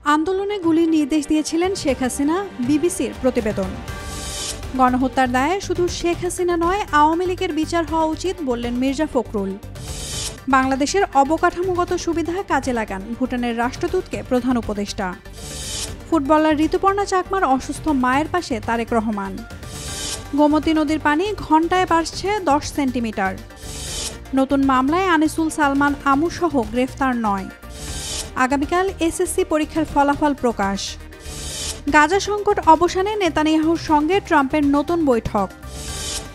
আন্দোলনে গুলির নির্দেশ দিয়েছিলেন শেখ হাসিনা, বিবিসির প্রতিবেদন। গণহত্যার দায়ে শুধু শেখ হাসিনা নয়, আওয়ামী লীগের বিচার হওয়া উচিত বললেন মির্জা ফখরুল। বাংলাদেশের অবকাঠামোগত সুবিধা কাজে লাগান ভুটানের রাষ্ট্রদূতকে প্রধান উপদেষ্টা। ফুটবলার ঋতুপর্ণা চাকমার অসুস্থ মায়ের পাশে তারেক রহমান। গোমতী নদীর পানি ঘণ্টায় বাড়ছে 10 সেন্টিমিটার। নতুন মামলায় আনিসুল সালমান আমু সহ গ্রেফতার 9। আগামীকাল এসএসসি পরীক্ষার ফলাফল প্রকাশ। গাজা সংকট অবসানে নেতানিয়াহুর সঙ্গে ট্রাম্পের নতুন বৈঠক।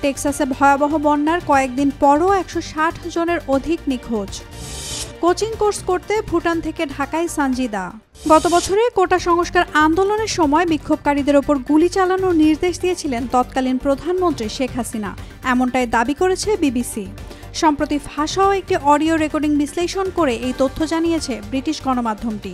টেক্সাসে ভয়াবহ বন্যার কয়েকদিন পরও 160 জনের অধিক নিখোঁজ। কোচিং কোর্স করতে ভুটান থেকে ঢাকায় সানজিদা। গত বছরে কোটা সংস্কার আন্দোলনের সময় বিক্ষোভকারীদের ওপর গুলি চালানোর নির্দেশ দিয়েছিলেন তৎকালীন প্রধানমন্ত্রী শেখ হাসিনা, এমনটাই দাবি করেছে বিবিসি। সম্প্রতি ফাঁস হওয়া একটি অডিও রেকর্ডিং বিশ্লেষণ করে এই তথ্য জানিয়েছে ব্রিটিশ গণমাধ্যমটি।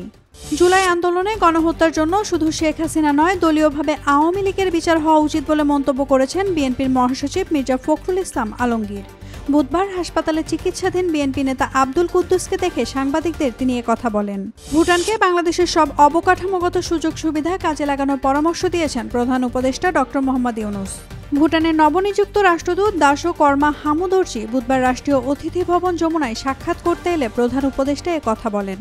জুলাই আন্দোলনে গণহত্যার জন্য শুধু শেখ হাসিনা নয়, দলীয়ভাবে আওয়ামী লীগের বিচার হওয়া উচিত বলে মন্তব্য করেছেন বিএনপির মহাসচিব মির্জা ফখরুল ইসলাম আলমগীর। বুধবার হাসপাতালে চিকিৎসাধীন বিএনপি নেতা আব্দুল কুদ্দুসকে দেখে সাংবাদিকদের তিনি কথা বলেন। ভুটানকে বাংলাদেশের সব অবকাঠামোগত সুযোগ সুবিধা কাজে লাগানোর পরামর্শ দিয়েছেন প্রধান উপদেষ্টা ডক্টর মোহাম্মদ ইউনুস। ভুটানের নবনিযুক্ত রাষ্ট্রদূত দাসো কর্মা হামুদর্জি বুধবার রাষ্ট্রীয় অতিথি ভবন যমুনায় সাক্ষাৎ করতে এলে প্রধান উপদেষ্টা কথা বলেন।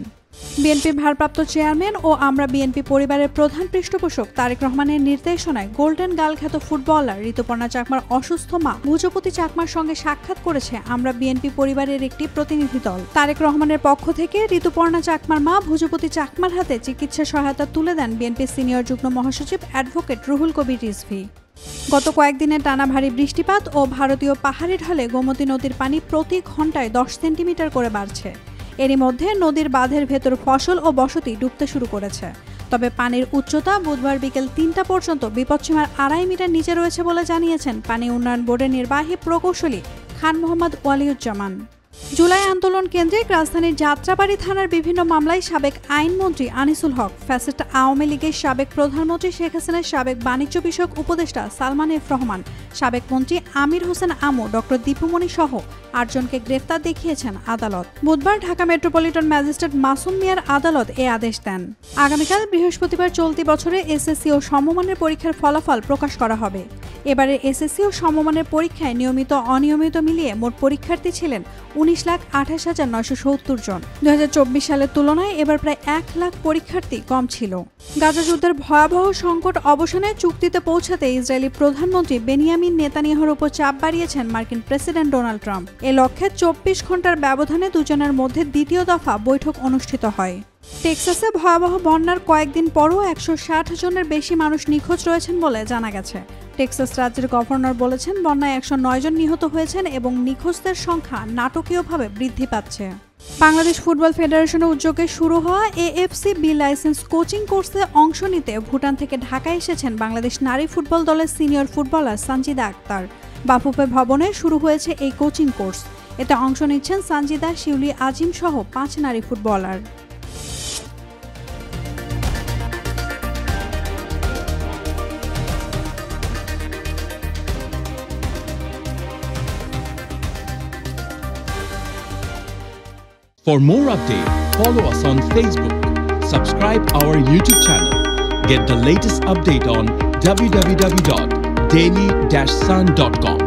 বিএনপির ভারপ্রাপ্ত চেয়ারম্যান ও আমরা বিএনপি পরিবারের প্রধান পৃষ্ঠপোষক তারেক রহমানের নির্দেশনায় গোল্ডেন গার্ল খ্যাত ফুটবলার ঋতুপর্ণা চাকমার অসুস্থ মা ভুজপতি চাকমার সঙ্গে সাক্ষাৎ করেছে আমরা বিএনপি পরিবারের একটি প্রতিনিধি দল। তারেক রহমানের পক্ষ থেকে ঋতুপর্ণা চাকমার মা ভুজপতি চাকমার হাতে চিকিৎসা সহায়তা তুলে দেন বিএনপির সিনিয়র যুগ্ম মহাসচিব অ্যাডভোকেট রুহুল কবির রিজভী। গত কয়েকদিনের টানা ভারী বৃষ্টিপাত ও ভারতীয় পাহাড়ি ঢলে গোমতী নদীর পানি প্রতি ঘণ্টায় 10 সেন্টিমিটার করে বাড়ছে। এরই মধ্যে নদীর বাঁধের ভেতর ফসল ও বসতি ডুবতে শুরু করেছে। তবে পানির উচ্চতা বুধবার বিকেল 3টা পর্যন্ত বিপদসীমার 2.5 মিটার নিচে রয়েছে বলে জানিয়েছেন পানি উন্নয়ন বোর্ডের নির্বাহী প্রকৌশলী খান মোহাম্মদ ওয়ালিউজ্জামান। জুলাই আন্দোলন কেন্দ্রিক রাজধানীর যাত্রাবাড়ি থানার বিভিন্ন মামলায় সাবেক আইনমন্ত্রী আনিসুল হক, ফ্যাসিস্ট আওয়ামী লীগের সাবেক প্রধানমন্ত্রী শেখ হাসিনার সাবেক বাণিজ্য বিষয়ক উপদেষ্টা সালমান এফ রহমান, সাবেক মন্ত্রী আমির হোসেন আমু, ডক্টর দীপুমণি সহ 8 জনকে গ্রেফতার দেখিয়েছেন আদালত। বুধবার ঢাকা মেট্রোপলিটন ম্যাজিস্ট্রেট মাসুম মিয়ার আদালত এ আদেশ দেন। আগামীকাল বৃহস্পতিবার চলতি বছরে এসএসসি ও সমমানের পরীক্ষার ফলাফল প্রকাশ করা হবে। এবারে এসএসসি ও সমমানের পরীক্ষায় নিয়মিত অনিয়মিত মিলিয়ে মোট পরীক্ষার্থী ছিলেন 19,28,970 জন। 2024 সালের তুলনায় এবার প্রায় 1 লাখ পরীক্ষার্থী কম ছিল। গাজা যুদ্ধের ভয়াবহ সংকট অবসানে চুক্তিতে পৌঁছাতে ইসরায়েলি প্রধানমন্ত্রী বেনিয়ামিন নেতানিয়াহুর উপর চাপ বাড়িয়েছেন মার্কিন প্রেসিডেন্ট ডোনাল্ড ট্রাম্প। এ লক্ষ্যে 24 ঘণ্টার ব্যবধানে দুজনের মধ্যে দ্বিতীয় দফা বৈঠক অনুষ্ঠিত হয়। টেক্সাসে ভয়াবহ বন্যার কয়েকদিন পরও 160 জনের বেশি মানুষ নিখোঁজ রয়েছেন বলে জানা গেছে। টেক্সাস রাজ্যের গভর্নর বলেছেন বন্যায় 109 জন নিহত হয়েছেন এবং নিখোঁজদের সংখ্যা নাটকীয়ভাবে বৃদ্ধি পাচ্ছে। বাংলাদেশ ফুটবল ফেডারেশনের উদ্যোগে শুরু হওয়া এএফসি বি লাইসেন্স কোচিং কোর্সে অংশ নিতে ভুটান থেকে ঢাকায় এসেছেন বাংলাদেশ নারী ফুটবল দলের সিনিয়র ফুটবলার সানজিদা আক্তার। বাফুফে ভবনে শুরু হয়েছে এই কোচিং কোর্স। এতে অংশ নিচ্ছেন সানজিদা, শিউলি আজিম সহ 5 নারী footballer. For more updates, follow us on Facebook, subscribe our YouTube channel, get the latest update on www.daily-sun.com.